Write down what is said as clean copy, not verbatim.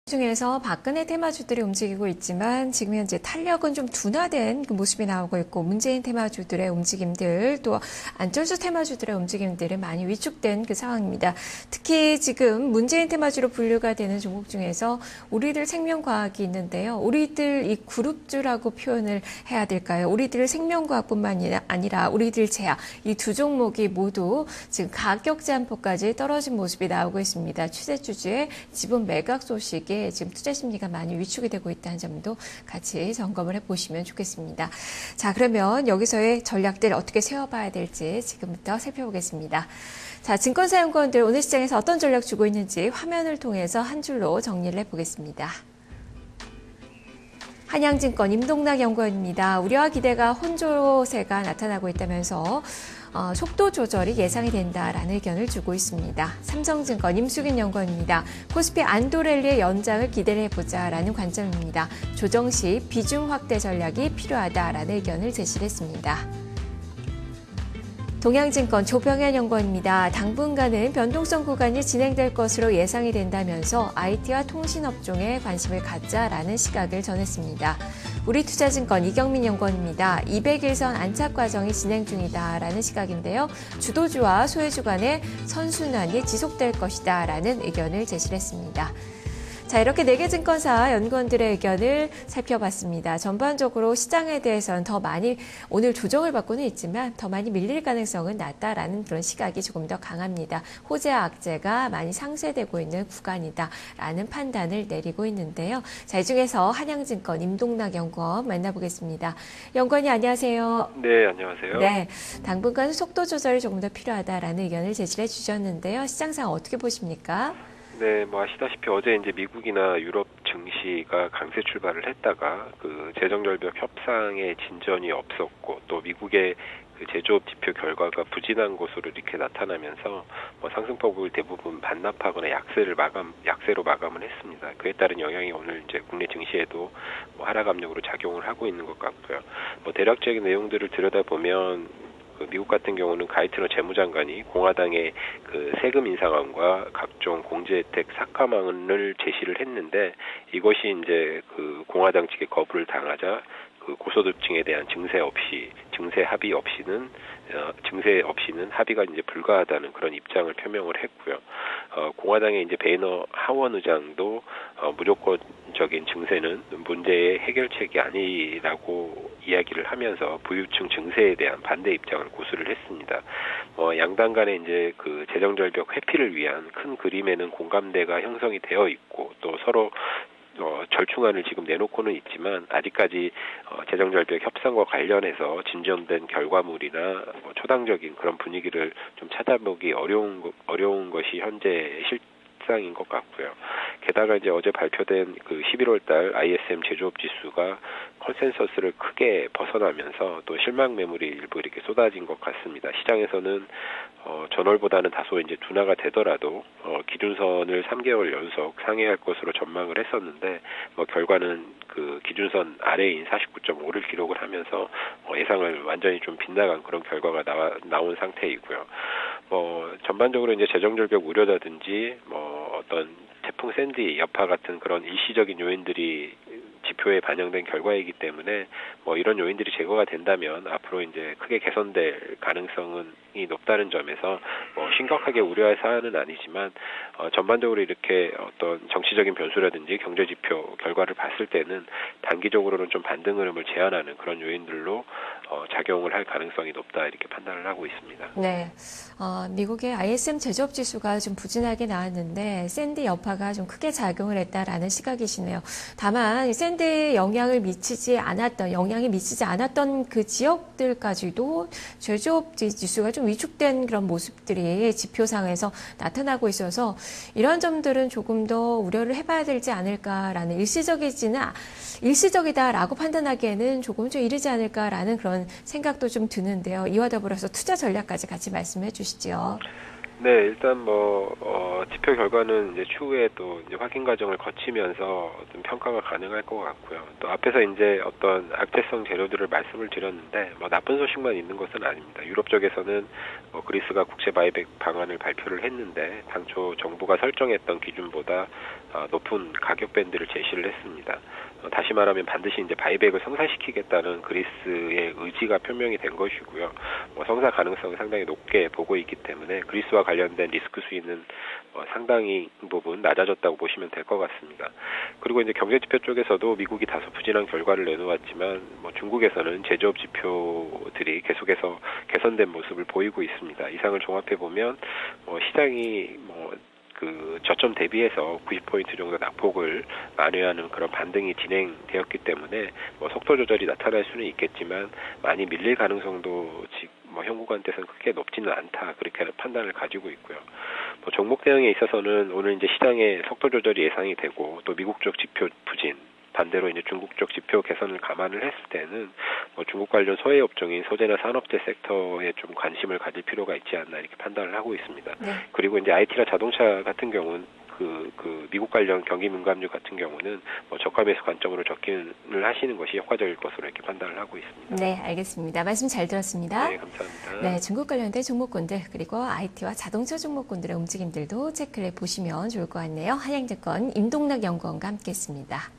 중에서 박근혜 테마주들이 움직이고 있지만 지금 현재 탄력은 좀 둔화된 그 모습이 나오고 있고 문재인 테마주들의 움직임들 또 안철수 테마주들의 움직임들은 많이 위축된 그 상황입니다. 특히 지금 문재인 테마주로 분류가 되는 종목 중에서 우리들 생명과학이 있는데요. 우리들 이 그룹주라고 표현을 해야 될까요? 우리들 생명과학뿐만 아니라 우리들 제약 이 두 종목이 모두 지금 가격 제한폭까지 떨어진 모습이 나오고 있습니다. 추세주주의 지분 매각 소식에 지금 투자 심리가 많이 위축이 되고 있다는 점도 같이 점검을 해보시면 좋겠습니다. 자, 그러면 여기서의 전략들 어떻게 세워봐야 될지 지금부터 살펴보겠습니다. 자, 증권사연구원들 오늘 시장에서 어떤 전략 주고 있는지 화면을 통해서 한 줄로 정리를 해보겠습니다. 한양증권 임동락 연구원입니다. 우려와 기대가 혼조세가 나타나고 있다면서 속도 조절이 예상이 된다라는 의견을 주고 있습니다. 삼성증권 임수긴 연구원입니다. 코스피 안도랠리의 연장을 기대를 해보자라는 관점입니다. 조정 시 비중 확대 전략이 필요하다라는 의견을 제시를 했습니다. 동양증권 조병현 연구원입니다. 당분간은 변동성 구간이 진행될 것으로 예상이 된다면서 IT와 통신업종에 관심을 갖자라는 시각을 전했습니다. 우리투자증권 이경민 연구원입니다. 200일선 안착 과정이 진행 중이다라는 시각인데요. 주도주와 소외주 간의 선순환이 지속될 것이다라는 의견을 제시를 했습니다. 자, 이렇게 4개 증권사 연구원들의 의견을 살펴봤습니다. 전반적으로 시장에 대해서는 더 많이 오늘 조정을 받고는 있지만 더 많이 밀릴 가능성은 낮다라는 그런 시각이 조금 더 강합니다. 호재와 악재가 많이 상쇄되고 있는 구간이다라는 판단을 내리고 있는데요. 자, 이 중에서 한양증권 임동락 연구원 만나보겠습니다. 연구원이 안녕하세요. 네, 안녕하세요. 네, 당분간 속도 조절이 조금 더 필요하다라는 의견을 제시해 주셨는데요. 시장 상황 어떻게 보십니까? 네, 뭐 아시다시피 어제 이제 미국이나 유럽 증시가 강세 출발을 했다가 그 재정절벽 협상에 진전이 없었고 또 미국의 그 제조업 지표 결과가 부진한 것으로 이렇게 나타나면서 뭐 상승폭을 대부분 반납하거나 약세로 마감을 했습니다. 그에 따른 영향이 오늘 이제 국내 증시에도 뭐 하락 압력으로 작용을 하고 있는 것 같고요. 뭐 대략적인 내용들을 들여다보면 그 미국 같은 경우는 가이트너 재무장관이 공화당의 그 세금 인상안과 각종 공제 혜택 삭감안을 제시를 했는데 이것이 이제 그 공화당 측의 거부를 당하자 그 고소득층에 대한 증세 합의 없이는 합의가 이제 불가하다는 그런 입장을 표명을 했고요. 공화당의 이제 베이너 하원 의장도 무조건적인 증세는 문제의 해결책이 아니라고 이야기를 하면서 부유층 증세에 대한 반대 입장을 고수를 했습니다. 양당 간에 이제 그 재정절벽 회피를 위한 큰 그림에는 공감대가 형성이 되어 있고 또 서로 절충안을 지금 내놓고는 있지만 아직까지 재정절벽 협상과 관련해서 진전된 결과물이나 초당적인 그런 분위기를 좀 찾아보기 어려운 것이 현재 실상인 것 같고요. 게다가 이제 어제 발표된 그 11월달 ISM 제조업 지수가 컨센서스를 크게 벗어나면서 또 실망 매물이 일부 이렇게 쏟아진 것 같습니다. 시장에서는 전월보다는 다소 이제 둔화가 되더라도 기준선을 3개월 연속 상회할 것으로 전망을 했었는데 결과는 그 기준선 아래인 49.5를 기록을 하면서 예상을 완전히 좀 빗나간 그런 결과가 나온 상태이고요. 전반적으로 이제 재정절벽 우려라든지 어떤 태풍 샌디 여파 같은 그런 일시적인 요인들이 지표에 반영된 결과이기 때문에 이런 요인들이 제거가 된다면 앞으로 이제 크게 개선될 가능성이 높다는 점에서 심각하게 우려할 사안은 아니지만 전반적으로 이렇게 어떤 정치적인 변수라든지 경제 지표 결과를 봤을 때는 단기적으로는 좀 반등 흐름을 제한하는 그런 요인들로 작용을 할 가능성이 높다 이렇게 판단을 하고 있습니다. 네, 미국의 ISM 제조업 지수가 좀 부진하게 나왔는데 샌디 여파가 좀 크게 작용을 했다라는 시각이시네요. 다만 샌디 영향이 미치지 않았던 그 지역들까지도 제조업 지수가 좀 위축된 그런 모습들이 지표상에서 나타나고 있어서 이런 점들은 조금 더 우려를 해봐야 되지 않을까라는 일시적이다라고 판단하기에는 조금 좀 이르지 않을까라는 그런 생각도 좀 드는데요. 이와 더불어서 투자 전략까지 같이 말씀해 주시죠. 네, 일단 지표 결과는 이제 추후에 또 이제 확인 과정을 거치면서 좀 평가가 가능할 것 같고요. 또 앞에서 이제 어떤 악재성 재료들을 말씀을 드렸는데, 나쁜 소식만 있는 것은 아닙니다. 유럽 쪽에서는 그리스가 국제 바이백 방안을 발표를 했는데, 당초 정부가 설정했던 기준보다 높은 가격 밴드를 제시를 했습니다. 다시 말하면 반드시 이제 바이백을 성사시키겠다는 그리스의 의지가 표명이 된 것이고요. 성사 가능성을 상당히 높게 보고 있기 때문에 그리스와 관련된 리스크 수위는 상당히 부분 낮아졌다고 보시면 될 것 같습니다. 그리고 이제 경제지표 쪽에서도 미국이 다소 부진한 결과를 내놓았지만 중국에서는 제조업 지표들이 계속해서 개선된 모습을 보이고 있습니다. 이상을 종합해 보면 시장이 그 저점 대비해서 90포인트 정도 낙폭을 만회하는 그런 반등이 진행되었기 때문에 속도 조절이 나타날 수는 있겠지만 많이 밀릴 가능성도 현구간대에서는 크게 높지는 않다, 그렇게 판단을 가지고 있고요. 종목 대응에 있어서는 오늘 이제 시장의 속도 조절이 예상이 되고 또 미국 쪽 지표 부진, 반대로 이제 중국 쪽 지표 개선을 감안을 했을 때는 중국 관련 소외 업종인 소재나 산업재 섹터에 좀 관심을 가질 필요가 있지 않나, 이렇게 판단을 하고 있습니다. 네. 그리고 이제 IT나 자동차 같은 경우는 그 미국 관련 경기 민감주 같은 경우는 저가 매수 관점으로 접근을 하시는 것이 효과적일 것으로 이렇게 판단을 하고 있습니다. 네, 알겠습니다. 말씀 잘 들었습니다. 네, 감사합니다. 네, 중국 관련된 종목군들 그리고 IT와 자동차 종목군들의 움직임들도 체크를 해보시면 좋을 것 같네요. 한양증권 임동락 연구원과 함께했습니다.